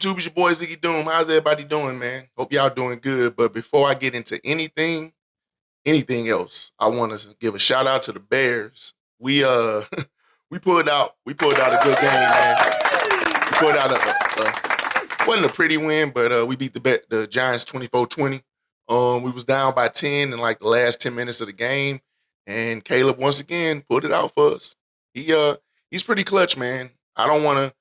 YouTube? It's your boy Ziggy Doom. How's everybody doing, man? Hope y'all doing good. But before I get into anything else, I want to give a shout out to the Bears. We we pulled out a good game, man. We pulled out a wasn't a pretty win, but we beat the Giants 24-20. We was down by 10 in like the last 10 minutes of the game, and Caleb once again pulled it out for us. He's pretty clutch, man. I don't want to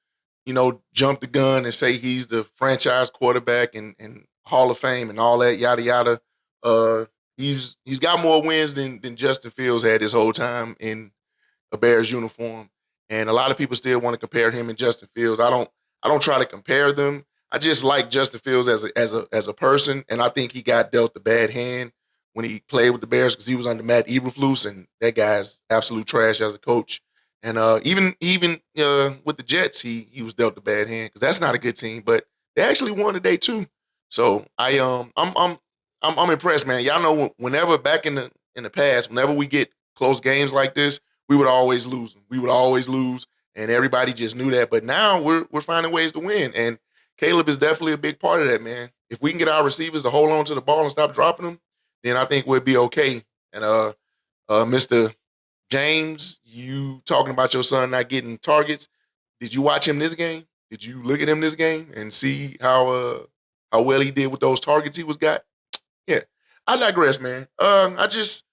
jump the gun and say he's the franchise quarterback and Hall of Fame and all that, yada yada. He's got more wins than Justin Fields had his whole time in a Bears uniform. And a lot of people still want to compare him and Justin Fields. I don't try to compare them. I just like Justin Fields as a person, and I think he got dealt a bad hand when he played with the Bears because he was under Matt Eberflus, and that guy's absolute trash as a coach. And even with the Jets, he was dealt a bad hand because that's not a good team. But they actually won today too. So I'm impressed, man. Y'all know whenever back in the past, whenever we get close games like this, we would always lose them. We would always lose, and everybody just knew that. But now we're finding ways to win, and Caleb is definitely a big part of that, man. If we can get our receivers to hold on to the ball and stop dropping them, then I think we'll be okay. And Mr. James, you talking about your son not getting targets. Did you watch him this game? Did you look at him this game and see how well he did with those targets he was got? Yeah. I digress, man. I just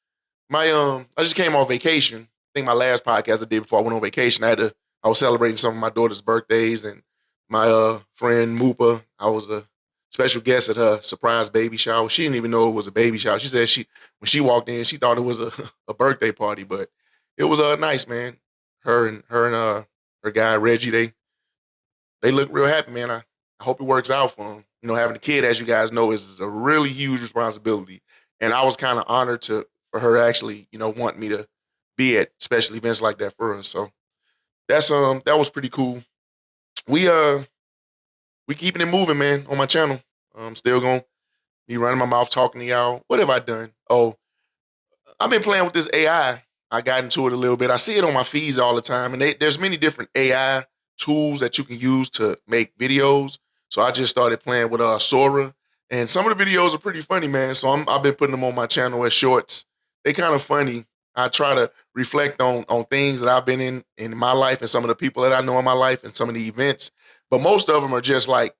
came off vacation. I think my last podcast I did before I went on vacation, I was celebrating some of my daughter's birthdays, and my friend Moopa, I was a special guest at her surprise baby shower. She didn't even know it was a baby shower. She said when she walked in, she thought it was a birthday party, but it was nice, man. Her and her guy Reggie, they look real happy, man. I hope it works out for them. Having a kid, as you guys know, is a really huge responsibility, and I was kind of honored for her actually, want me to be at special events like that for us. So that was pretty cool. We keeping it moving, man, on my channel. I'm still gonna be running my mouth talking to y'all. What have I done? Oh, I've been playing with this AI. I got into it a little bit. I see it on my feeds all the time, and there's many different AI tools that you can use to make videos. So I just started playing with Sora, and some of the videos are pretty funny, man. So I've been putting them on my channel as shorts. They kind of funny. I try to reflect on things that I've been in my life and some of the people that I know in my life and some of the events. But most of them are just like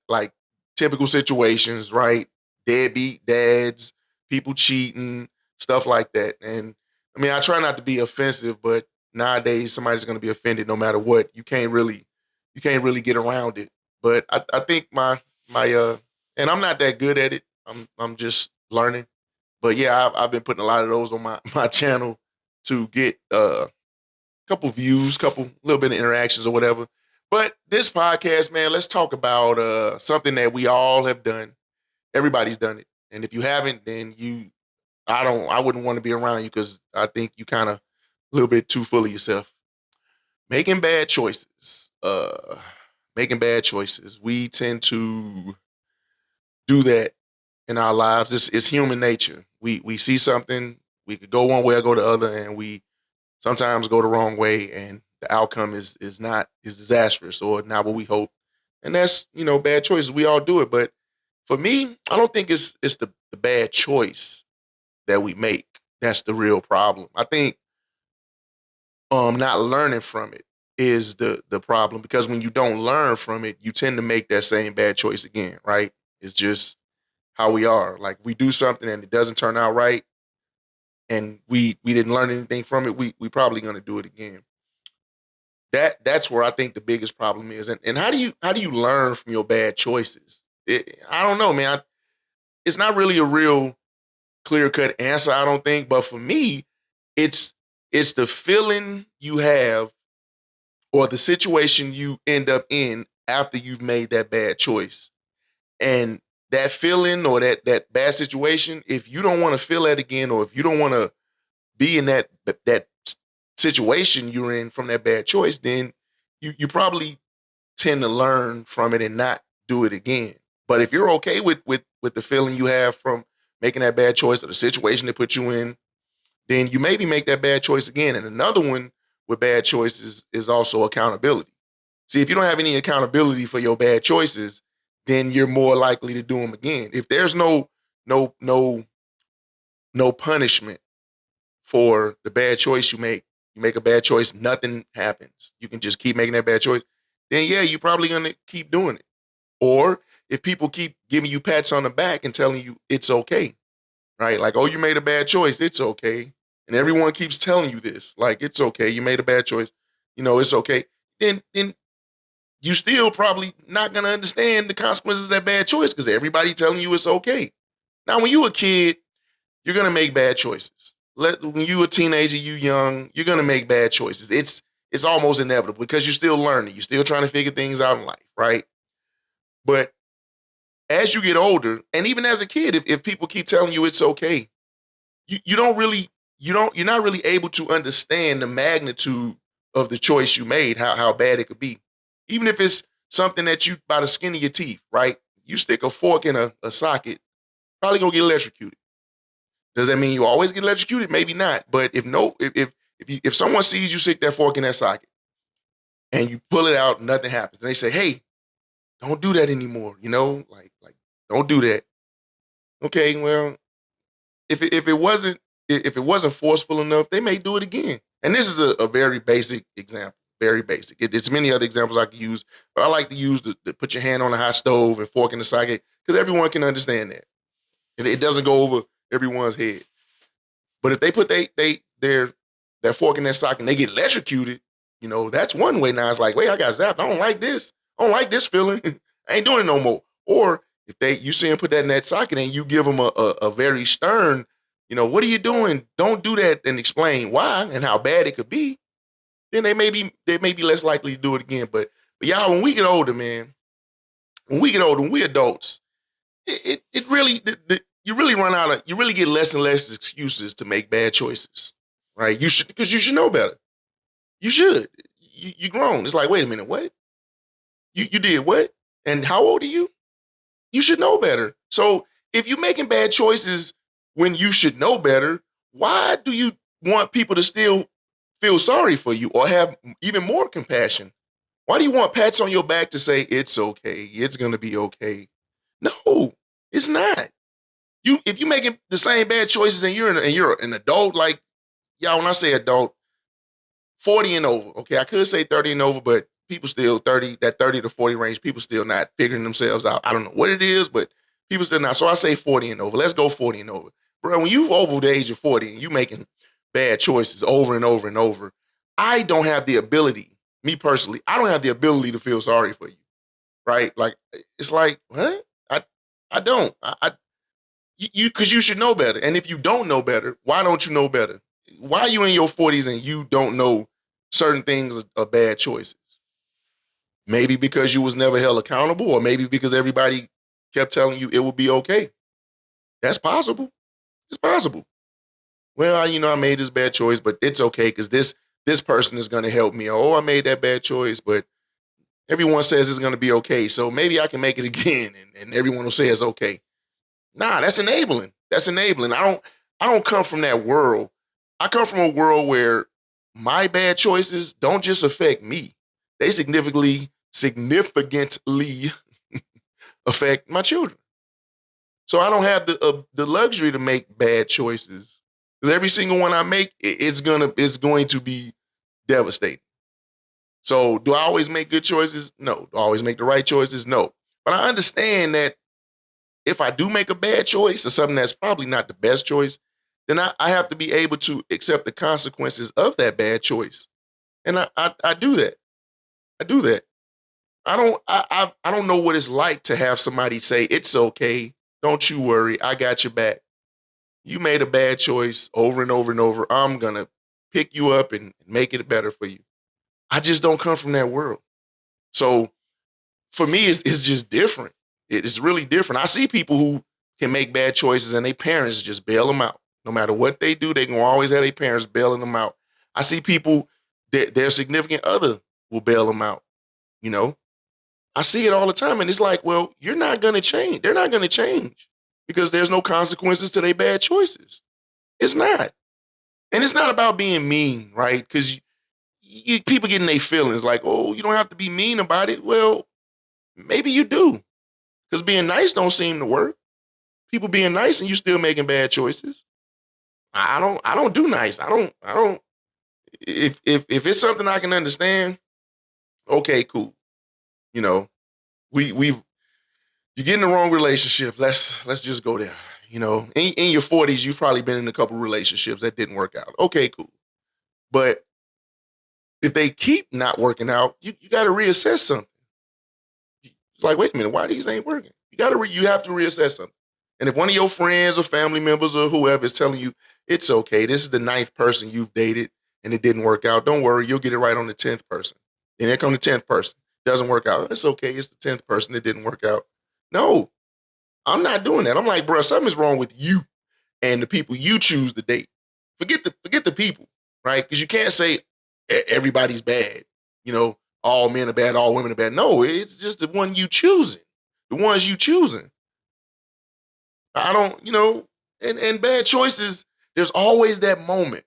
typical situations, right? Deadbeat dads, people cheating, stuff like that. And I mean, I try not to be offensive, but nowadays somebody's going to be offended no matter what. You can't really get around it. But I think my and I'm not that good at it. I'm just learning. But yeah, I've been putting a lot of those on my channel to get a couple views, little bit of interactions or whatever. But this podcast, man, let's talk about something that we all have done. Everybody's done it. And if you haven't, then I wouldn't want to be around you because I think you kind of a little bit too full of yourself. Making bad choices. We tend to do that in our lives. It's human nature. We see something, we could go one way or go the other, and we sometimes go the wrong way, and the outcome is disastrous or not what we hope. And that's, bad choices. We all do it. But for me, I don't think it's the bad choice that we make. That's the real problem. I think not learning from it is the problem, because when you don't learn from it, you tend to make that same bad choice again, right? It's just how we are. Like, we do something and it doesn't turn out right, and we didn't learn anything from it, we probably going to do it again. That's where I think the biggest problem is. And how do you learn from your bad choices? I don't know, man. It's not really a real clear-cut answer, I don't think. But for me, it's the feeling you have or the situation you end up in after you've made that bad choice. And that feeling or that bad situation, if you don't want to feel that again, or if you don't want to be in that situation you're in from that bad choice, then you probably tend to learn from it and not do it again. But if you're okay with the feeling you have from making that bad choice or the situation they put you in, then you maybe make that bad choice again. And another one with bad choices is also accountability. See, if you don't have any accountability for your bad choices, then you're more likely to do them again. If there's no no no no punishment for the bad choice you make a bad choice, nothing happens. You can just keep making that bad choice. Then yeah, you're probably gonna keep doing it. Or if people keep giving you pats on the back and telling you it's okay, right? Like, oh, you made a bad choice, it's okay. And everyone keeps telling you this, like it's okay, you made a bad choice, it's okay. Then you still probably not gonna understand the consequences of that bad choice because everybody telling you it's okay. Now, when you a kid, you're gonna make bad choices. When you a teenager, you young, you're gonna make bad choices. It's almost inevitable because you're still learning, you're still trying to figure things out in life, right? But as you get older, and even as a kid, if people keep telling you it's okay, you're not really able to understand the magnitude of the choice you made, how bad it could be. Even if it's something that you by the skin of your teeth, right? You stick a fork in a socket, probably gonna get electrocuted. Does that mean you always get electrocuted? Maybe not. But if someone sees you stick that fork in that socket and you pull it out, nothing happens. And they say, hey, don't do that anymore, like don't do that. Okay, well, if it wasn't forceful enough, they may do it again. And this is a very basic example, very basic. It's many other examples I could use, but I like to use the put your hand on a hot stove and fork in the socket because everyone can understand that. It doesn't go over everyone's head. But if they put their that fork in that socket and they get electrocuted, that's one way. Now it's like, wait, I got zapped. I don't like this. I don't like this feeling. I ain't doing it no more. Or if you see him put that in that socket and you give them a very stern, what are you doing? Don't do that, and explain why and how bad it could be. Then they may be less likely to do it again. But y'all, when we get older, man, when we adults, it really you really run out of you really get less and less excuses to make bad choices, right? You should know better. You should. You grown. It's like, wait a minute, what? You did what? And how old are you? You should know better. So if you're making bad choices when you should know better, why do you want people to still feel sorry for you or have even more compassion? Why do you want pats on your back to say it's okay, it's gonna be okay? No, it's not. If you're making the same bad choices and you're an adult, like y'all, when I say adult, 40 and over. Okay, I could say 30 and over, but people still 30, that 30 to 40 range, people still not figuring themselves out. I don't know what it is, but people still not. So I say 40 and over. Let's go 40 and over. Bro, when you over the age of 40 and you making bad choices over and over and over, I don't have the ability, me personally, I don't have the ability to feel sorry for you. Right? Like, it's like, what? I don't. Because you should know better. And if you don't know better, why don't you know better? Why are you in your 40s and you don't know certain things are bad choices? Maybe because you was never held accountable, or maybe because everybody kept telling you it would be okay. That's possible. It's possible. Well, I made this bad choice, but it's okay because this person is going to help me. Oh, I made that bad choice, but everyone says it's going to be okay. So maybe I can make it again, and everyone will say it's okay. Nah, that's enabling. That's enabling. I don't come from that world. I come from a world where my bad choices don't just affect me. They significantly affect my children. So I don't have the luxury to make bad choices because every single one I make, it's going to be devastating. So do I always make good choices? No. Do I always make the right choices? No. But I understand that if I do make a bad choice or something that's probably not the best choice, then I have to be able to accept the consequences of that bad choice. And I do that. I do that. I don't know what it's like to have somebody say, it's okay. Don't you worry. I got your back. You made a bad choice over and over and over. I'm going to pick you up and make it better for you. I just don't come from that world. So for me, it's just different. It is really different. I see people who can make bad choices and their parents just bail them out. No matter what they do, they can always have their parents bailing them out. I see people, their significant other will bail them out. I see it all the time. And it's like, well, you're not going to change. They're not going to change because there's no consequences to their bad choices. It's not. And it's not about being mean, right? Because people getting their feelings like, oh, you don't have to be mean about it. Well, maybe you do. Because being nice don't seem to work. People being nice and you still making bad choices. I don't do nice. I don't if it's something I can understand, okay, cool. You know, we you get in the wrong relationship. Let's just go there. In your 40s, you've probably been in a couple relationships that didn't work out. Okay, cool. But if they keep not working out, you got to reassess something. It's like, wait a minute, why these ain't working? You have to reassess something. And if one of your friends or family members or whoever is telling you it's okay, this is the ninth person you've dated and it didn't work out, don't worry, you'll get it right on the 10th person. Then here come the 10th person, doesn't work out. It's okay, it's the 10th person that didn't work out. No, I'm not doing that. I'm like, bro, something's wrong with you and the people you choose to date. Forget the people, right? Because you can't say everybody's bad. All men are bad, all women are bad. No, it's just the one you choosing, the ones you choosing. I don't, and bad choices. There's always that moment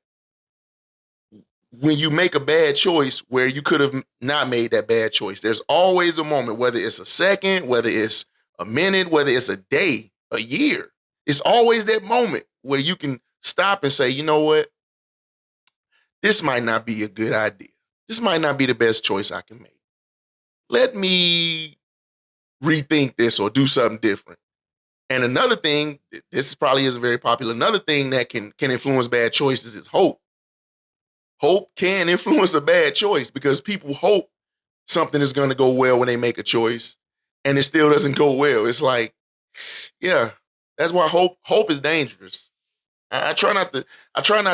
when you make a bad choice where you could have not made that bad choice. There's always a moment, whether it's a second, whether it's a minute, whether it's a day, a year. It's always that moment where you can stop and say, you know what? This might not be a good idea. This might not be the best choice I can make. Let me rethink this or do something different. And another thing, this probably isn't very popular, another thing that can influence bad choices is hope. Hope can influence a bad choice because people hope something is going to go well when they make a choice and it still doesn't go well. It's like, yeah, that's why hope is dangerous. I try not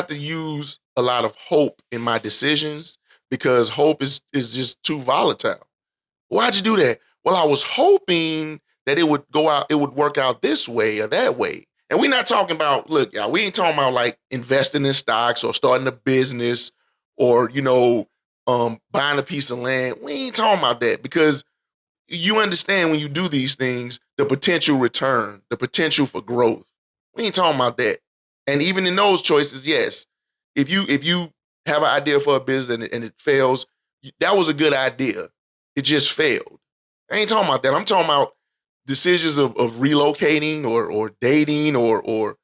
to use a lot of hope in my decisions because hope is just too volatile. Why'd you do that? Well, I was hoping that it would work out this way or that way. And we're not talking about, look, y'all, we ain't talking about like investing in stocks or starting a business or, buying a piece of land. We ain't talking about that because you understand when you do these things, the potential return, the potential for growth. We ain't talking about that. And even in those choices, yes, if you have an idea for a business and it fails, that was a good idea. It just failed. I ain't talking about that. I'm talking about decisions of relocating or dating or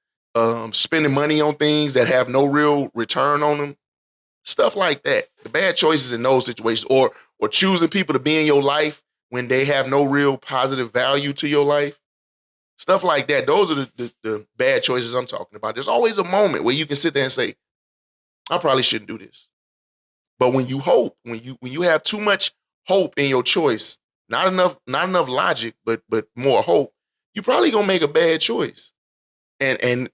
spending money on things that have no real return on them. Stuff like that. The bad choices in those situations or choosing people to be in your life when they have no real positive value to your life. Stuff like that. Those are the bad choices I'm talking about. There's always a moment where you can sit there and say, I probably shouldn't do this. But when you hope, when you have too much hope in your choice, not enough logic, but more hope, you're probably gonna make a bad choice. And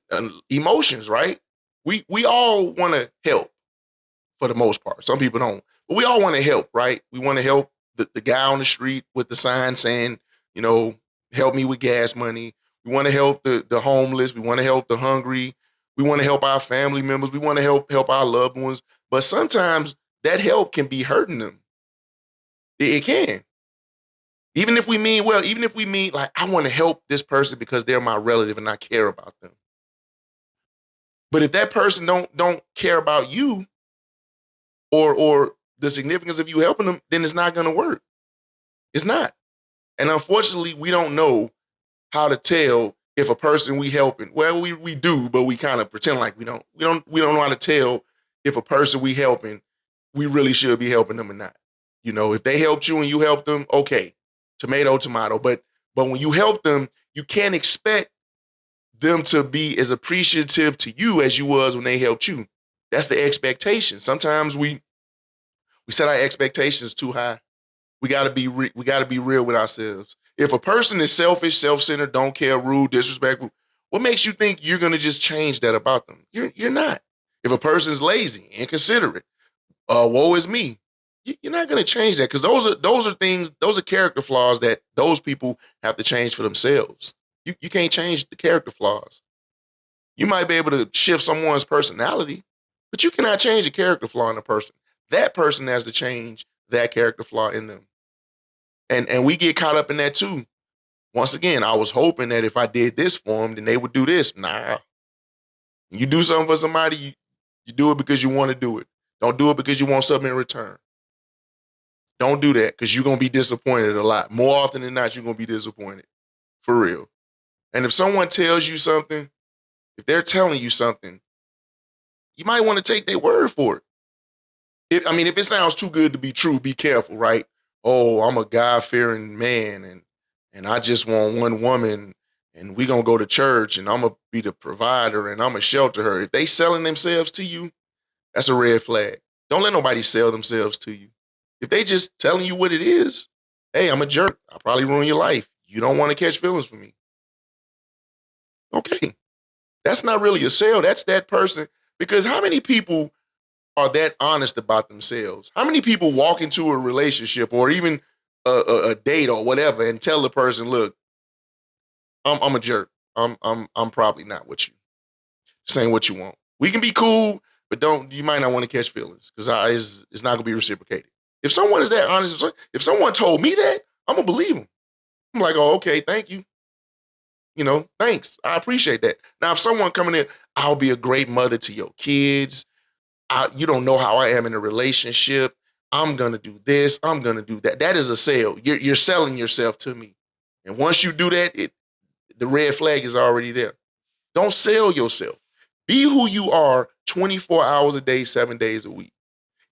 emotions, right? We all want to help for the most part. Some people don't, but we all want to help, right? We want to help the guy on the street with the sign saying, help me with gas money. We want to help the homeless. We want to help the hungry. We want to help our family members. We want to help our loved ones. But sometimes that help can be hurting them. It can. Even if we mean well, even if we mean like, I want to help this person because they're my relative and I care about them. But if that person don't care about you or the significance of you helping them, then it's not going to work. It's not. And unfortunately, we don't know how to tell if a person we helping, well, we do, but we kind of pretend like we don't know how to tell if a person we helping, we really should be helping them or not. If they helped you and you helped them, okay, tomato, tomato. But when you help them, you can't expect them to be as appreciative to you as you was when they helped you. That's the expectation. Sometimes we set our expectations too high. We gotta be real with ourselves. If a person is selfish, self-centered, don't care, rude, disrespectful, what makes you think you're gonna just change that about them? You're not. If a person's lazy, inconsiderate, woe is me, you're not gonna change that because those are character flaws that those people have to change for themselves. You can't change the character flaws. You might be able to shift someone's personality, but you cannot change a character flaw in a person. That person has to change that character flaw in them. And we get caught up in that too. Once again, I was hoping that if I did this for them, then they would do this. Nah. You do something for somebody, you do it because you want to do it. Don't do it because you want something in return. Don't do that because you're going to be disappointed a lot. More often than not, you're going to be disappointed. for real. And if someone tells you something, if they're telling you something, you might want to take their word for it. If it sounds too good to be true, be careful, right? Oh, I'm a God-fearing man, and I just want one woman, and we gonna go to church, and I'm gonna be the provider, and I'm gonna shelter her. If they selling themselves to you, that's a red flag. Don't let nobody sell themselves to you. If they just telling you what it is, hey, I'm a jerk. I'll probably ruin your life. You don't want to catch feelings for me. Okay. That's not really a sale. That's that person. Because how many people are that honest about themselves? How many people walk into a relationship or even a date or whatever and tell the person, look, I'm a jerk. I'm probably not what you saying what you want. We can be cool, but you might not want to catch feelings because it's not gonna be reciprocated. If someone is that honest, if someone told me that, I'm gonna believe them. I'm like, oh, okay, thank you. Thanks. I appreciate that. Now, if someone coming in, I'll be a great mother to your kids. You don't know how I am in a relationship. I'm gonna do this. I'm gonna do that. That is a sale. You're selling yourself to me. And once you do that, the red flag is already there. Don't sell yourself. Be who you are 24 hours a day, 7 days a week.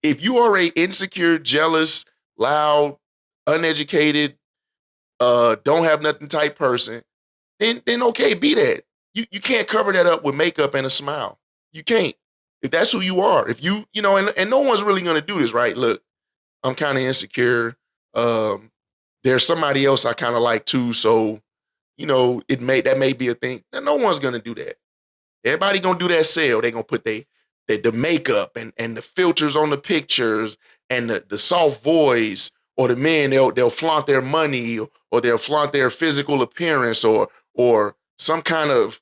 If you are a insecure, jealous, loud, uneducated, don't have nothing type person, then okay, be that. You can't cover that up with makeup and a smile. You can't. If that's who you are, if and no one's really gonna do this, right? Look, I'm kind of insecure. There's somebody else I kind of like too, so that may be a thing. No one's gonna do that. Everybody gonna do that sale. They gonna put the makeup and the filters on the pictures and the soft voice, or the men they'll flaunt their money, or they'll flaunt their physical appearance, or some kind of,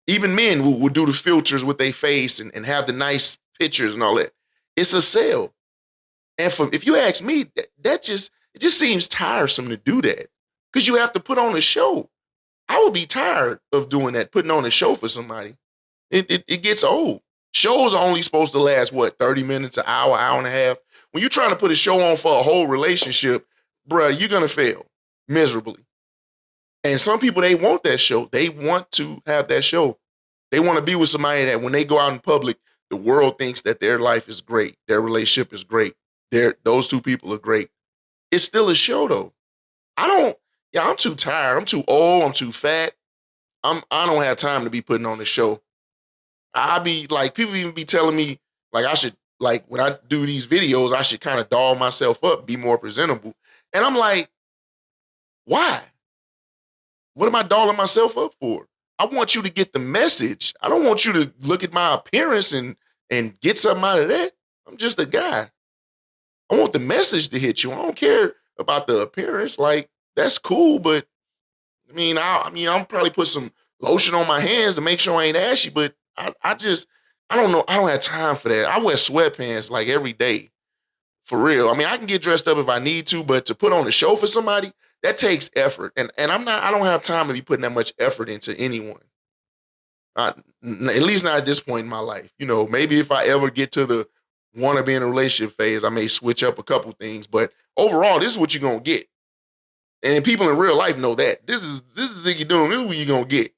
even men will do the filters with their face and have the nice pictures and all that. It's a sale. And if you ask me, it just seems tiresome to do that because you have to put on a show. I would be tired of doing that, putting on a show for somebody. It gets old. Shows are only supposed to last, 30 minutes, an hour, hour and a half. When you're trying to put a show on for a whole relationship, bruh, you're going to fail miserably. And some people, they want that show. They want to have that show. They want to be with somebody that when they go out in public, the world thinks that their life is great. Their relationship is great. Those two people are great. It's still a show though. I'm too tired. I'm too old. I'm too fat. I don't have time to be putting on a show. I be like, people even be telling me like I should, like when I do these videos, I should kind of doll myself up, be more presentable. And I'm like, why? What am I dolling myself up for? I want you to get the message. I don't want you to look at my appearance and get something out of that. I'm just a guy. I want the message to hit you. I don't care about the appearance. Like, that's cool, but I'll probably put some lotion on my hands to make sure I ain't ashy, but I don't know. I don't have time for that. I wear sweatpants like every day. For real. I can get dressed up if I need to, but to put on a show for somebody, that takes effort. And I don't have time to be putting that much effort into anyone. At least not at this point in my life. Maybe if I ever get to the want to be in a relationship phase, I may switch up a couple things. But overall, this is what you're going to get. And people in real life know that. This is Ziggy Doom. This is what you're going to get.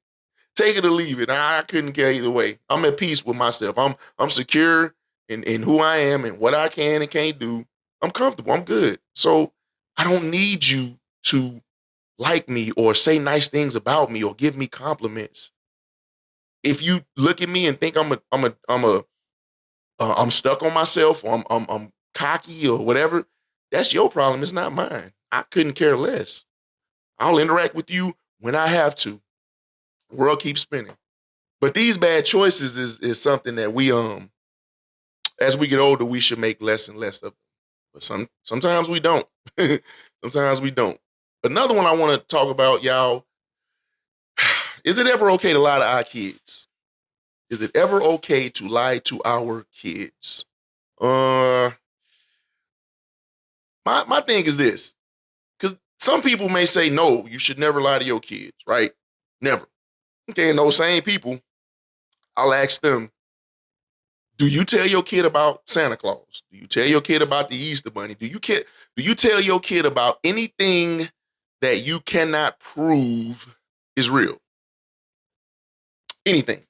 Take it or leave it. I couldn't care either way. I'm at peace with myself. I'm secure in who I am and what I can and can't do. I'm comfortable. I'm good. So I don't need you to like me or say nice things about me or give me compliments. If you look at me and think I'm stuck on myself or I'm cocky or whatever, that's your problem. It's not mine. I couldn't care less. I'll interact with you when I have to. The world keeps spinning. But these bad choices is something that we as we get older, we should make less and less of them. But sometimes we don't. Sometimes we don't. Another one I want to talk about, y'all. Is it ever okay to lie to our kids? Is it ever okay to lie to our kids? My thing is this, because some people may say, no, you should never lie to your kids, right? Never. Okay, and those same people, I'll ask them, do you tell your kid about Santa Claus? Do you tell your kid about the Easter Bunny? Do you tell your kid about anything that you cannot prove is real. Anything.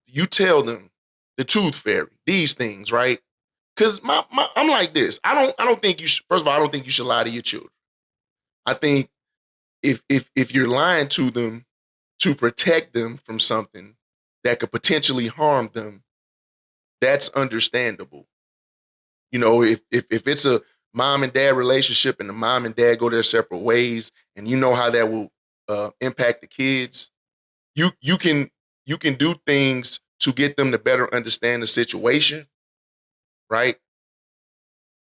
You tell them the tooth fairy, these things, right? Because I'm like this. I don't think you should, first of all, I don't think you should lie to your children. I think if you're lying to them to protect them from something that could potentially harm them, that's understandable. You know, if it's a mom and dad relationship and the mom and dad go their separate ways, and you know how that will impact the kids, you can do things to get them to better understand the situation, right?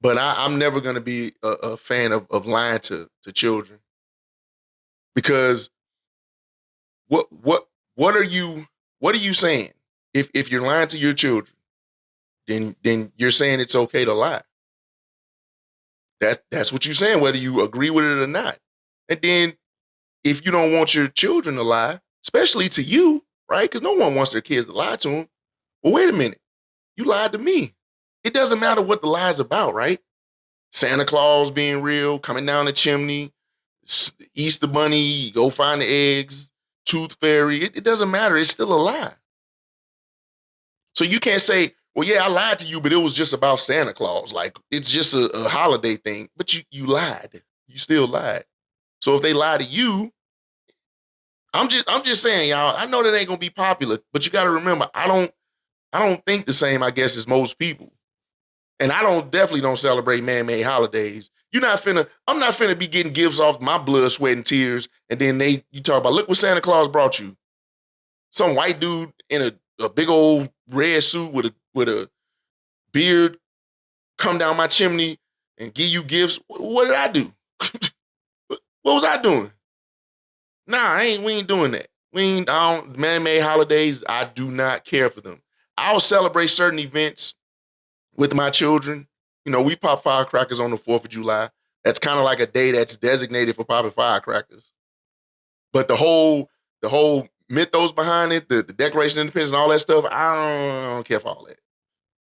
But I'm never going to be a fan of lying to children, because what what what are you saying? If you're lying to your children, then you're saying it's okay to lie. That's what you're saying, whether you agree with it or not. And then if you don't want your children to lie, especially to you, right? Because no one wants their kids to lie to them. Well, wait a minute. You lied to me. It doesn't matter what the lie's about, right? Santa Claus being real, coming down the chimney, Easter Bunny, go find the eggs, Tooth Fairy. It doesn't matter. It's still a lie. So you can't say, well, yeah, I lied to you, but it was just about Santa Claus. Like, it's just a holiday thing. But you lied. You still lied. So if they lie to you, I'm just saying, y'all, I know that ain't gonna be popular, but you gotta remember, I don't think the same, I guess, as most people. And I definitely don't celebrate man-made holidays. I'm not finna be getting gifts off my blood, sweat, and tears, and then you talk about, look what Santa Claus brought you. Some white dude in a big old red suit with a beard come down my chimney and give you gifts. What did I do? What was I doing? Nah, we ain't doing that. Man-made holidays, I do not care for them. I'll celebrate certain events with my children. You know, we pop firecrackers on the 4th of July. That's kind of like a day that's designated for popping firecrackers. But the whole mythos behind it, the Declaration of Independence and all that stuff, I don't care for all that.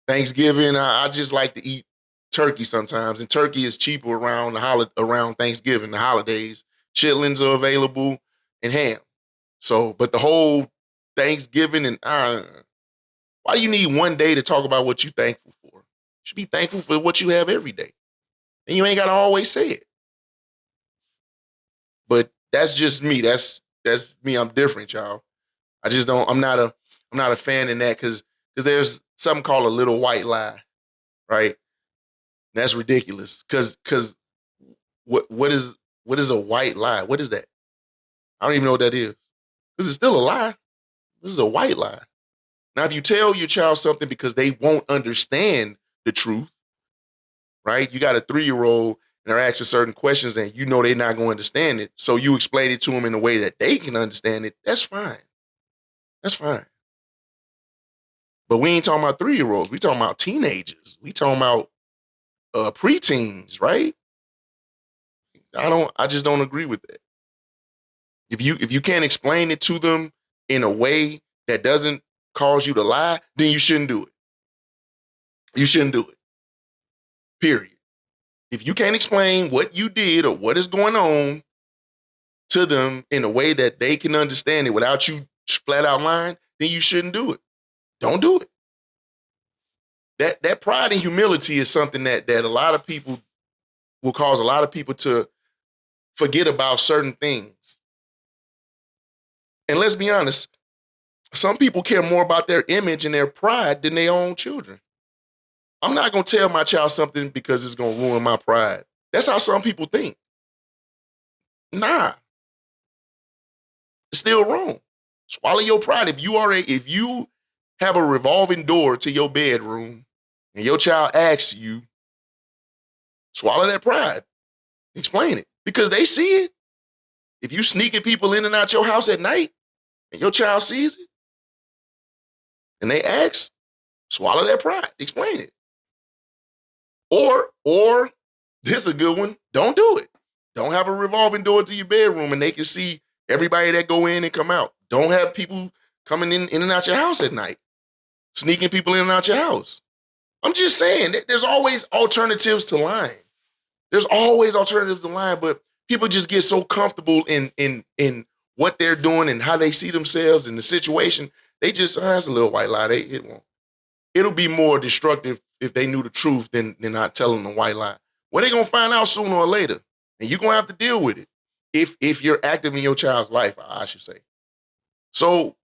Thanksgiving, I just like to eat turkey sometimes, and turkey is cheaper around Thanksgiving, the holidays. Chitlins are available and ham. So, but the whole Thanksgiving and why do you need one day to talk about what you're thankful for? You should be thankful for what you have every day. And you ain't got to always say it. But that's just me. That's me. I'm different, y'all. I'm not a fan in that because there's something called a little white lie, right? That's ridiculous. Because what is a white lie? What is that? I don't even know what that is. Because it's still a lie. This is a white lie. Now, if you tell your child something because they won't understand the truth, right? You got a 3-year-old and they're asking certain questions and you know they're not going to understand it. So you explain it to them in a way that they can understand it. That's fine. That's fine. But we ain't talking about 3-year-olds. We talking about teenagers. We talking about preteens, right? I just don't agree with that. If you can't explain it to them in a way that doesn't cause you to lie, then you shouldn't do it. You shouldn't do it. Period. If you can't explain what you did or what is going on to them in a way that they can understand it without you flat out lying, then you shouldn't do it. Don't do it. That pride and humility is something that a lot of people will cause a lot of people to forget about certain things. And let's be honest, some people care more about their image and their pride than their own children. I'm not going to tell my child something because it's going to ruin my pride. That's how some people think. Nah. It's still wrong. Swallow your pride. If you have a revolving door to your bedroom and your child asks you, swallow that pride. Explain it. Because they see it. If you sneaking people in and out your house at night and your child sees it and they ask, swallow that pride. Explain it. Or this is a good one. Don't do it. Don't have a revolving door to your bedroom and they can see everybody that go in and come out. Don't have people coming in and out your house at night, sneaking people in and out your house. I'm just saying, there's always alternatives to lying. There's always alternatives to lying, but people just get so comfortable in what they're doing and how they see themselves in the situation. They just, that's a little white lie. It won't. It'll be more destructive if they knew the truth than not telling the white lie. Well, they're gonna find out sooner or later, and you're gonna have to deal with it if you're active in your child's life, I should say. So,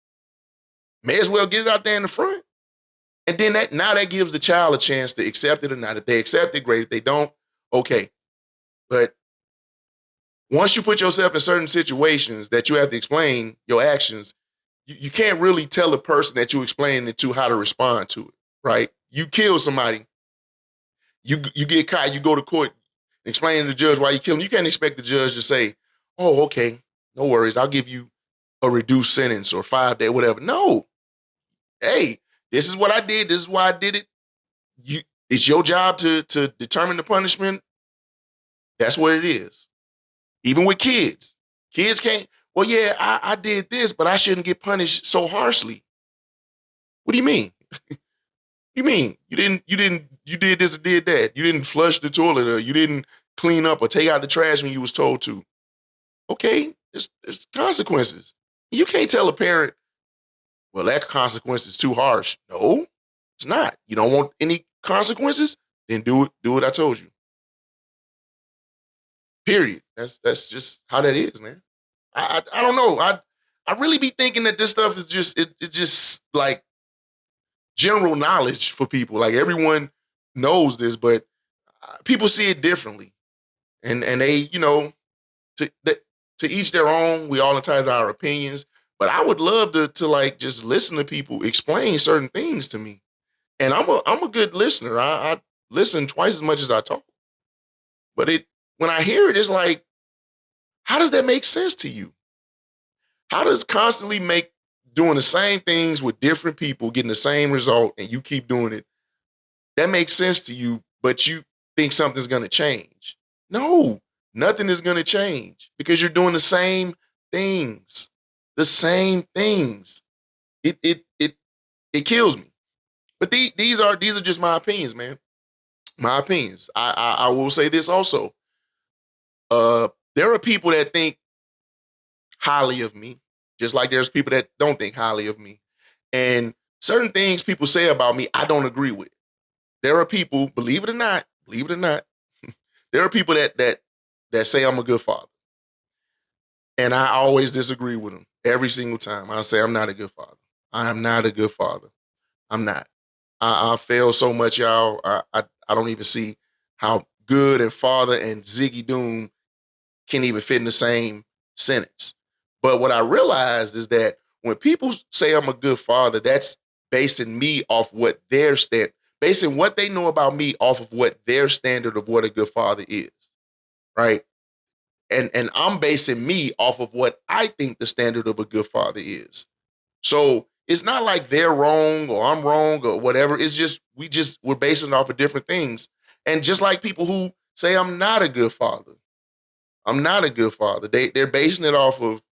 may as well get it out there in the front, and then that gives the child a chance to accept it or not. If they accept it, great. If they don't, okay. But once you put yourself in certain situations that you have to explain your actions, you can't really tell the person that you explain it to how to respond to it, right? You kill somebody, you get caught, you go to court, explaining to the judge why you killed him. You can't expect the judge to say, oh, okay, no worries, I'll give you a reduced sentence or 5 day, whatever. No. Hey, this is what I did. This is why I did it. It's your job to determine the punishment. That's what it is. Even with kids. Kids can't, well, yeah, I did this, but I shouldn't get punished so harshly. What do you mean? You mean you did this or did that. You didn't flush the toilet, or you didn't clean up or take out the trash when you was told to. Okay, there's consequences. You can't tell a parent, well, that consequence is too harsh. No, it's not. You don't want any consequences? Then do what I told you. Period. That's just how that is, man. I don't know. I really be thinking that this stuff is just it just like general knowledge for people. Like everyone knows this, but people see it differently, and they, to each their own. We all entitled to our opinions, but I would love to like just listen to people explain certain things to me. And I'm a good listener. I listen twice as much as I talk. But when I hear it, it's like, how does that make sense to you? How does constantly doing the same things with different people, getting the same result, and you keep doing it, that makes sense to you, but you think something's going to change? No, nothing is going to change because you're doing the same things. The same things. It kills me. But these are just my opinions, man. My opinions. I will say this also. There are people that think highly of me, just like there's people that don't think highly of me. And certain things people say about me, I don't agree with. There are people, believe it or not, there are people that say I'm a good father. And I always disagree with them every single time. I say I'm not a good father. I am not a good father. I'm not. I fail so much, y'all. I don't even see how good and father and Ziggy Doom can even fit in the same sentence. But what I realized is that when people say I'm a good father, that's basing me off what basing what they know about me off of what their standard of what a good father is, right? And I'm basing me off of what I think the standard of a good father is. So it's not like they're wrong or I'm wrong or whatever. It's just we're basing it off of different things. And just like people who say I'm not a good father, I'm not a good father. They're basing it off of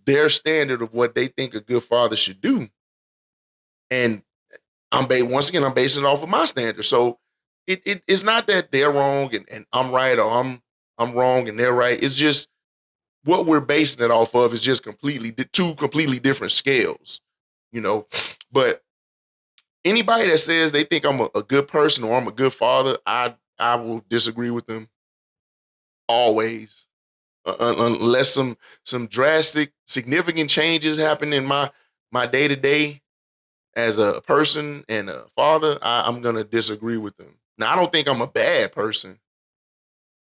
their standard of what they think a good father should do. And once again, I'm basing it off of my standard. So it's not that they're wrong and I'm right, or I'm wrong and they're right. It's just what we're basing it off of is just two completely different scales, But anybody that says they think I'm a good person or I'm a good father, I will disagree with them always. Unless some drastic, significant changes happen in my day-to-day as a person and a father, I'm going to disagree with them. Now, I don't think I'm a bad person.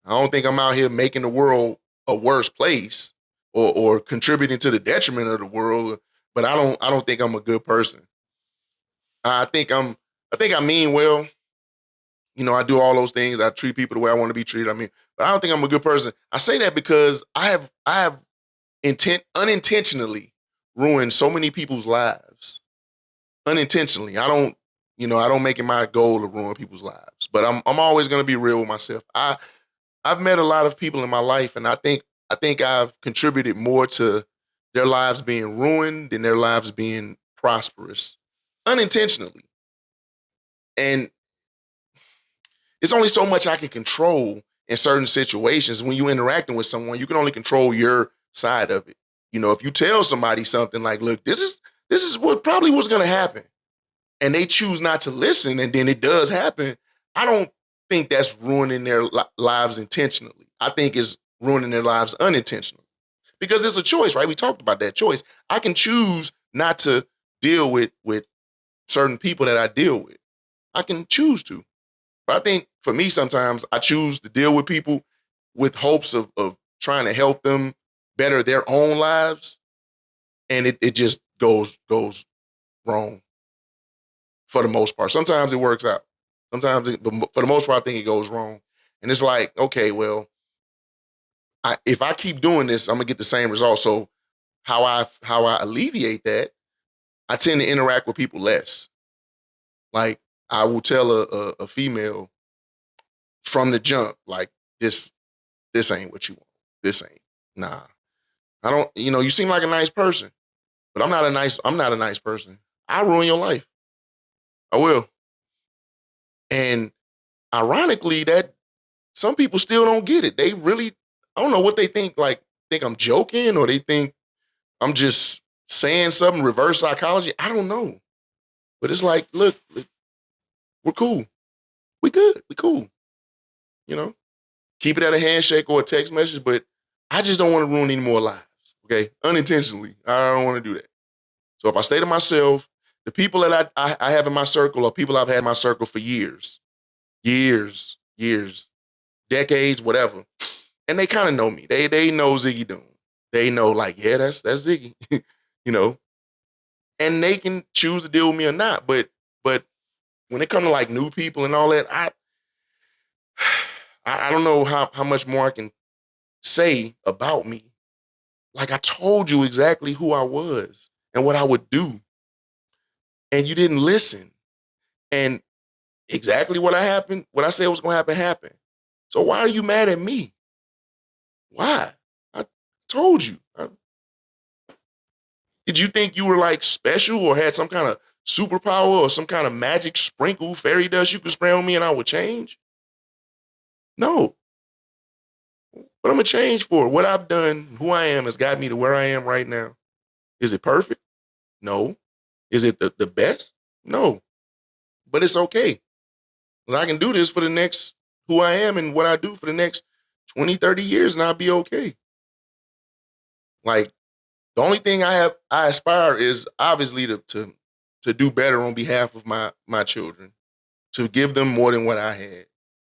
I don't think I'm out here making the world a worse place or contributing to the detriment of the world, but I don't think I'm a good person. I think I mean well. I do all those things. I treat people the way I want to be treated. But I don't think I'm a good person. I say that because I have unintentionally ruined so many people's lives. Unintentionally. I don't make it my goal to ruin people's lives. But I'm always going to be real with myself. I've met a lot of people in my life, and I think I've contributed more to their lives being ruined than their lives being prosperous, unintentionally. And it's only so much I can control in certain situations, when you're interacting with someone, you can only control your side of it. You know, if you tell somebody something like, look, this is what probably was gonna happen, and they choose not to listen, and then it does happen, I don't think that's ruining their lives intentionally. I think it's ruining their lives unintentionally. Because it's a choice, right? We talked about that choice. I can choose not to deal with certain people that I deal with. I can choose to. But I think for me, sometimes I choose to deal with people with hopes of trying to help them better their own lives. And it just goes wrong for the most part. Sometimes it works out. But for the most part, I think it goes wrong. And it's like, okay, well, if I keep doing this, I'm gonna get the same result. So how I alleviate that, I tend to interact with people less. Like I will tell a female from the jump, like this ain't what you want. This ain't. Nah. I don't, you seem like a nice person, but I'm not a nice person. I'll ruin your life. I will. And ironically, that some people still don't get it. They really, I don't know what they think, like think I'm joking or they think I'm just saying something reverse psychology. I don't know. But it's like, look, we're cool. We good. We cool. You know? Keep it at a handshake or a text message, but I just don't want to ruin any more lives. Okay. Unintentionally. I don't want to do that. So if I stay to myself, the people that I have in my circle are people I've had in my circle for years, years, decades, whatever. And they kind of know me. They know Ziggy Doom. They know like, yeah, that's Ziggy, you know, and they can choose to deal with me or not. But when it comes to like new people and all that, I don't know how much more I can say about me. Like I told you exactly who I was and what I would do. And you didn't listen. And exactly what I said was gonna happen, happened. So why are you mad at me? Why? I told you. Did you think you were like special or had some kind of superpower or some kind of magic sprinkle fairy dust you could spray on me and I would change? No. What I'm gonna change for? What I've done, who I am, has got me to where I am right now. Is it perfect? No. Is it the best? No. But it's okay. Because I can do this for the next who I am and what I do for the next 20, 30 years and I'll be okay. Like the only thing I aspire is obviously to do better on behalf of my children, to give them more than what I had.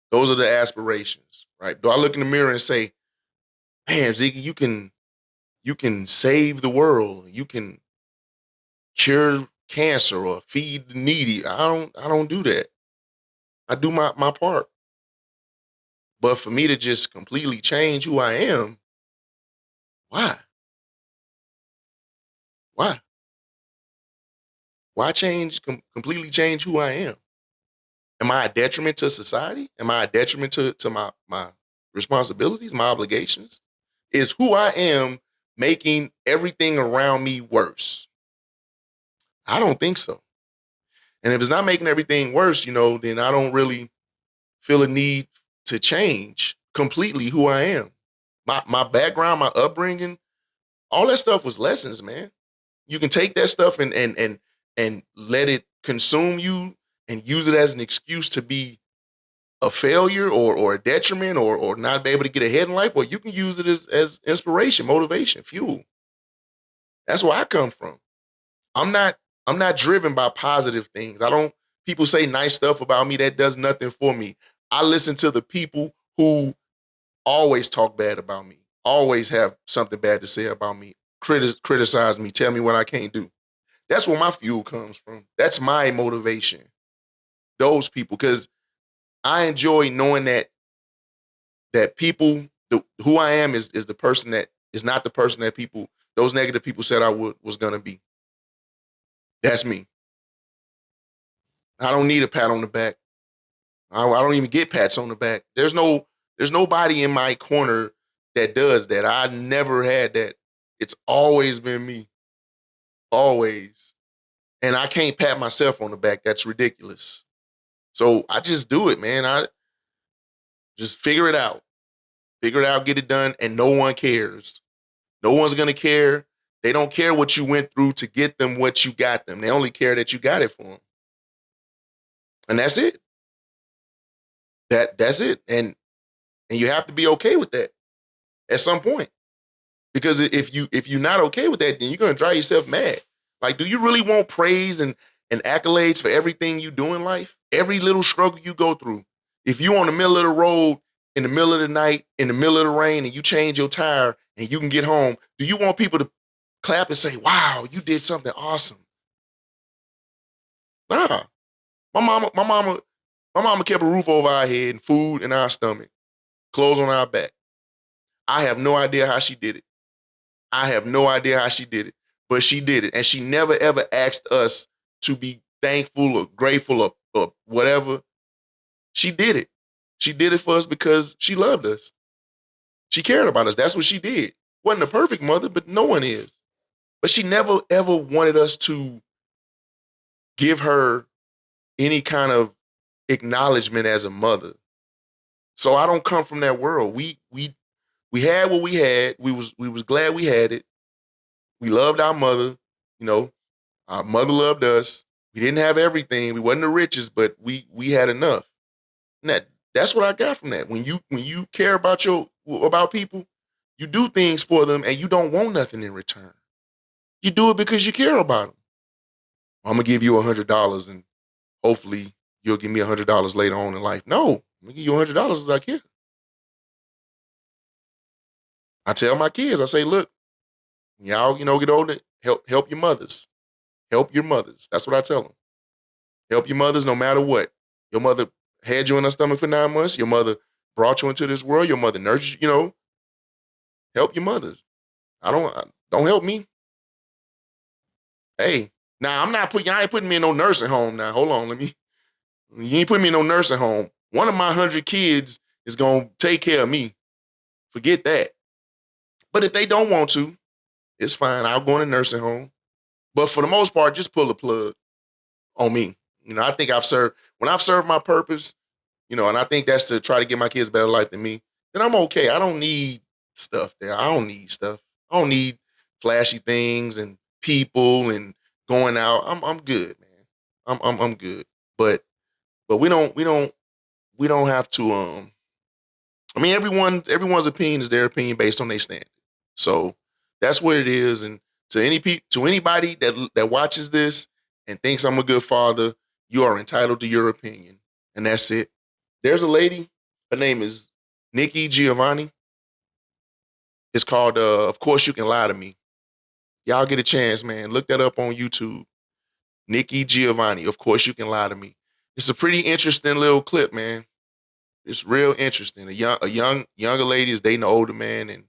Those are the aspirations, right? Do I look in the mirror and say, man, Ziggy, you can save the world. You can cure cancer or feed the needy. I don't do that. I do my part. But for me to just completely change who I am, why? Why? Why completely change who I am? Am I a detriment to society? Am I a detriment to my responsibilities, my obligations? Is who I am making everything around me worse? I don't think so. And if it's not making everything worse, then I don't really feel a need to change completely who I am. My background, my upbringing, all that stuff was lessons, man. You can take that stuff and let it consume you and use it as an excuse to be a failure or a detriment or not be able to get ahead in life, or you can use it as inspiration, motivation, fuel. That's where I come from. I'm not I'm not driven by positive things. I don't People say nice stuff about me that does nothing for me. I listen to the people who always talk bad about me, always have something bad to say about me, criticize me, tell me what I can't do. That's where my fuel comes from. That's my motivation. Those people, because I enjoy knowing that people, who I am is the person that is not the person that those negative people said I was gonna be. That's me. I don't need a pat on the back. I don't even get pats on the back. There's nobody in my corner that does that. I never had that. It's always been me. Always. And I can't pat myself on the back. That's ridiculous. So I just do it, man. I just figure it out. Figure it out, get it done, and no one cares. No one's gonna care. They don't care what you went through to get them what you got them. They only care that you got it for them. And that's it. That's it. And you have to be okay with that at some point. Because if you're not okay with that, then you're gonna drive yourself mad. Like, do you really want praise and accolades for everything you do in life? Every little struggle you go through. If you on the middle of the road, in the middle of the night, in the middle of the rain, and you change your tire and you can get home, do you want people to clap and say, wow, you did something awesome? Nah. My mama kept a roof over our head and food in our stomach, clothes on our back. I have no idea how she did it. I have no idea how she did it, but she did it. And she never, ever asked us to be thankful or grateful or whatever. She did it. She did it for us because she loved us. She cared about us. That's what she did. Wasn't a perfect mother, but no one is. But she never, ever wanted us to give her any kind of acknowledgement as a mother. So I don't come from that world. We had what we had. We was glad we had it. We loved our mother. You know, our mother loved us. We didn't have everything. We wasn't the richest, but we had enough. And that's what I got from that. When you care about people, you do things for them and you don't want nothing in return. You do it because you care about them. I'm gonna give you $100 and hopefully you'll give me $100 later on in life. No, I'm gonna give you $100 as I care. I tell my kids, I say, look, y'all, get older, help your mothers. Help your mothers. That's what I tell them. Help your mothers no matter what. Your mother had you in her stomach for 9 months. Your mother brought you into this world. Your mother nurtured you. Help your mothers. Don't help me. Hey, now I ain't putting me in no nursing home now. Hold on, you ain't putting me in no nursing home. One of my 100 kids is gonna take care of me. Forget that. But if they don't want to, it's fine. I'll go in a nursing home. But for the most part, just pull the plug on me. I think when I've served my purpose, and I think that's to try to give my kids a better life than me, then I'm okay. I don't need stuff there. I don't need stuff. I don't need flashy things and people and going out. I'm good, man. I'm good. But we don't have to everyone's opinion is their opinion based on their standard. So that's what it is. And to anybody that watches this and thinks I'm a good father, you are entitled to your opinion. And that's it. There's a lady, her name is Nikki Giovanni. It's called Of Course You Can Lie to Me. Y'all get a chance, man. Look that up on YouTube. Nikki Giovanni, Of Course You Can Lie to Me. It's a pretty interesting little clip, man. It's real interesting. Younger lady is dating an older man,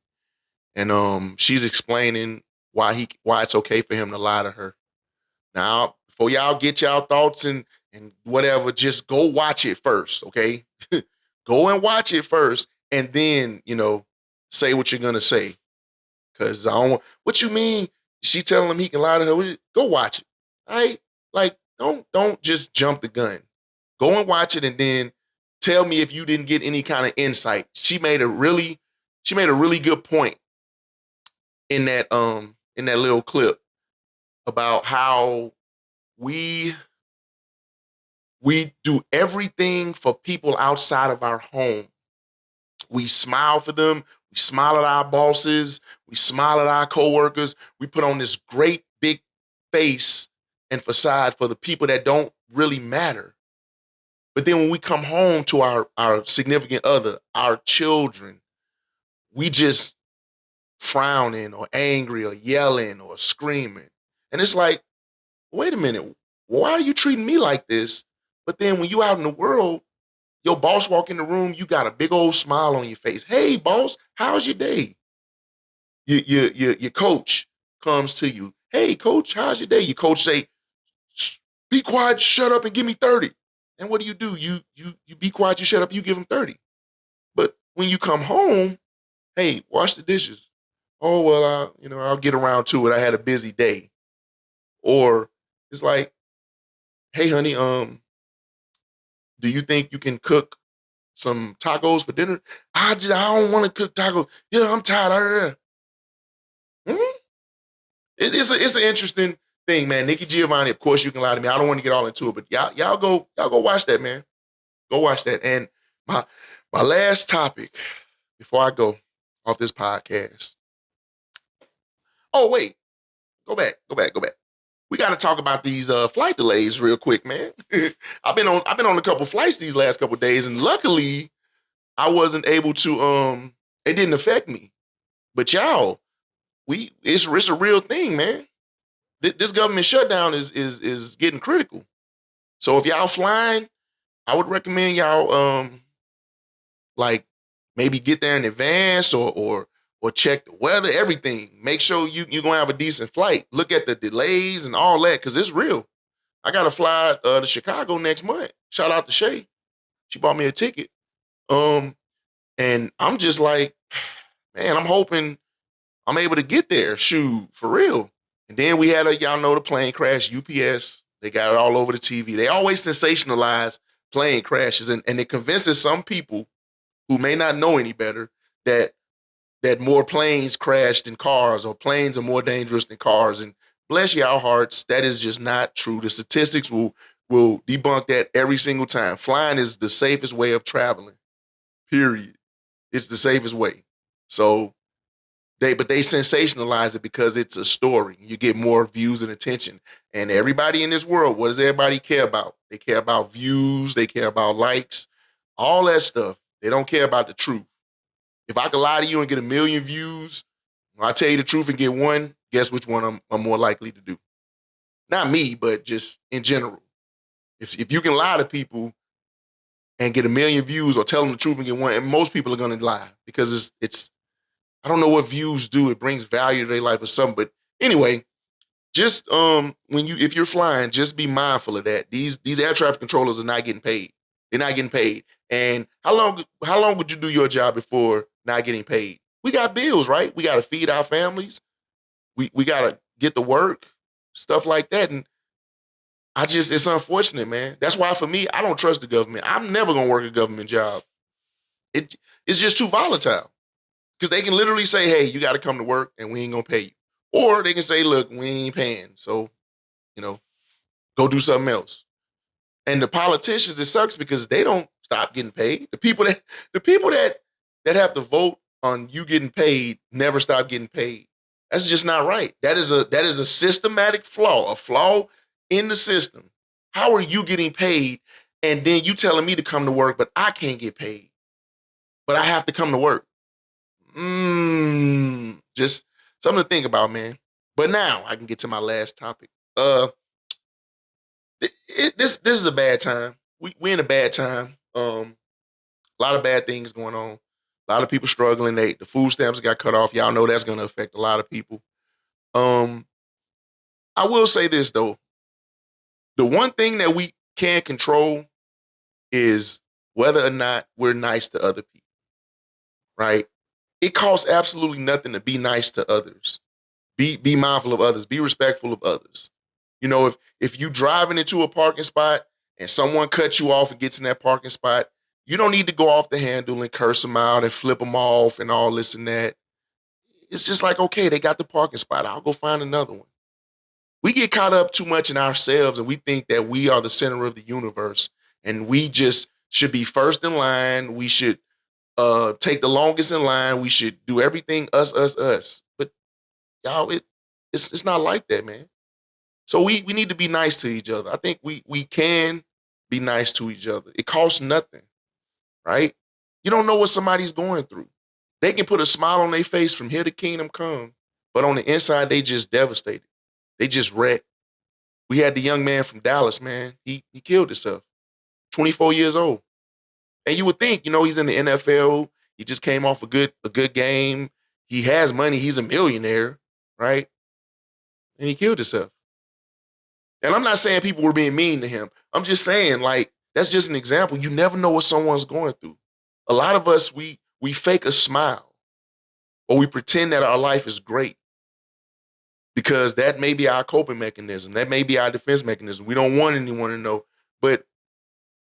and she's explaining why it's okay for him to lie to her. Now, before y'all get y'all thoughts and whatever, just go watch it first, okay? Go and watch it first, and then say what you're gonna say. Cause I don't. What you mean? She telling him he can lie to her? Go watch it. All right? Like, don't just jump the gun. Go and watch it, and then tell me if you didn't get any kind of insight. She made a really good point in that little clip about how we do everything for people outside of our home. We smile for them. We smile at our bosses. We smile at our coworkers. We put on this great big face and facade for the people that don't really matter. But then when we come home to our significant other, our children, we just frowning or angry or yelling or screaming. And it's like, wait a minute, why are you treating me like this? But then when you out in the world, your boss walk in the room, you got a big old smile on your face. Hey, boss, how's your day? Your coach comes to you. Hey, coach, how's your day? Your coach say, be quiet, shut up, and give me 30. And what do? You be quiet, you shut up, you give him 30. But when you come home, hey, wash the dishes. Oh, well, I'll get around to it. I had a busy day. Or it's like, hey, honey, do you think you can cook some tacos for dinner. I don't want to cook tacos. Yeah, I'm tired. Mhm. It's an interesting thing, man. Nikki Giovanni, of course, you can lie to me. I don't want to get all into it, but y'all go watch that, man. Go watch that. And my last topic before I go off this podcast. Oh wait, go back. We got to talk about these flight delays real quick, man. I've been on a couple flights these last couple days, and luckily I wasn't able to. It didn't affect me. But y'all, it's a real thing, man. This government shutdown is getting critical. So if y'all flying, I would recommend y'all like maybe get there in advance or check the weather, everything. Make sure you're gonna have a decent flight. Look at the delays and all that, because it's real. I got to fly to Chicago next month. Shout out to Shay. She bought me a ticket. And I'm just like, man, I'm hoping I'm able to get there. Shoot, for real. And then we had y'all know the plane crash, UPS. They got it all over the TV. They always sensationalize plane crashes, and it convinces some people who may not know any better that more planes crash than cars, or planes are more dangerous than cars. And bless y'all hearts, that is just not true. The statistics will debunk that every single time. Flying is the safest way of traveling, period. It's the safest way. So they sensationalize it because it's a story. You get more views and attention. And everybody in this world, what does everybody care about? They care about views. They care about likes, all that stuff. They don't care about the truth. If I could lie to you and get 1 million views, I tell you the truth and get one, guess which one I'm more likely to do? Not me, but just in general. If you can lie to people and get 1 million views, or tell them the truth and get one, and most people are going to lie because it's I don't know what views do. It brings value to their life or something. But anyway, just if you're flying, just be mindful of that. These air traffic controllers are not getting paid. They're not getting paid. And how long would you do your job before not getting paid? We got bills, right? We got to feed our families. We got to get to work, stuff like that. And it's unfortunate, man. That's why for me, I don't trust the government. I'm never going to work a government job. It's just too volatile. Because they can literally say, hey, you got to come to work and we ain't going to pay you. Or they can say, look, we ain't paying. So, go do something else. And the politicians, it sucks because they don't stop getting paid. The people that have to vote on you getting paid never stop getting paid. That's just not right. That is a systematic flaw, a flaw in the system. How are you getting paid and then you telling me to come to work, but I can't get paid, but I have to come to work? Just something to think about, man. But now I can get to my last topic. This is a bad time. We in a bad time. A lot of bad things going on. A lot of people struggling. The food stamps got cut off. Y'all know that's going to affect a lot of people. I will say this though. The one thing that we can't control is whether or not we're nice to other people. Right? It costs absolutely nothing to be nice to others. Be mindful of others. Be respectful of others. If you driving into a parking spot and someone cuts you off and gets in that parking spot, you don't need to go off the handle and curse them out and flip them off and all this and that. It's just like, okay, they got the parking spot. I'll go find another one. We get caught up too much in ourselves and we think that we are the center of the universe and we just should be first in line. We should take the longest in line. We should do everything us. But y'all, it's not like that, man. So we need to be nice to each other. I think we can be nice to each other. It costs nothing, right? You don't know what somebody's going through. They can put a smile on their face from here to kingdom come, but on the inside, they just devastated. They just wrecked. We had the young man from Dallas, man. He killed himself, 24 years old. And you would think, he's in the NFL. He just came off a good game. He has money. He's a millionaire, right? And he killed himself. And I'm not saying people were being mean to him. I'm just saying, that's just an example. You never know what someone's going through. A lot of us, we fake a smile or we pretend that our life is great because that may be our coping mechanism. That may be our defense mechanism. We don't want anyone to know. But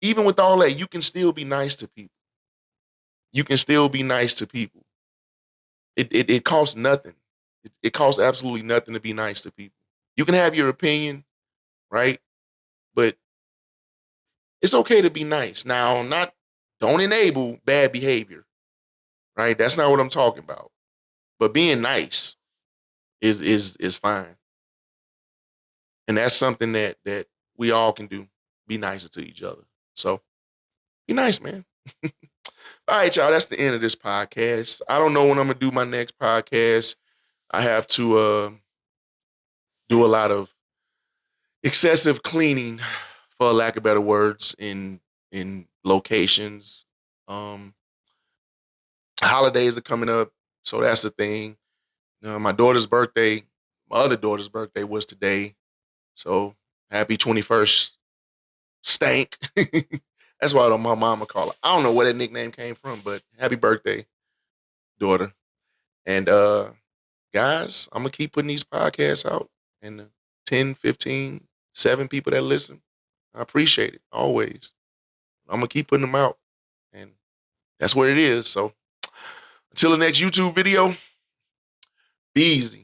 even with all that, you can still be nice to people. you can still be nice to people. It costs nothing. It costs absolutely nothing to be nice to people. You can have your opinion, right? But it's okay to be nice. Now, don't enable bad behavior, right? That's not what I'm talking about. But being nice is fine. And that's something that we all can do. Be nicer to each other. So be nice, man. All right, y'all. That's the end of this podcast. I don't know when I'm gonna do my next podcast. I have to do a lot of excessive cleaning, for lack of better words, in locations. Um, Holidays are coming up, so that's the thing. My daughter's birthday, my other daughter's birthday was today. So happy 21st, Stank. That's why my mama call her. I don't know where that nickname came from, but happy birthday, daughter. And guys, I'm gonna keep putting these podcasts out, and the 10, 15, 7 people that listen, I appreciate it always. I'm gonna keep putting them out, and that's what it is. So until the next YouTube video, be easy.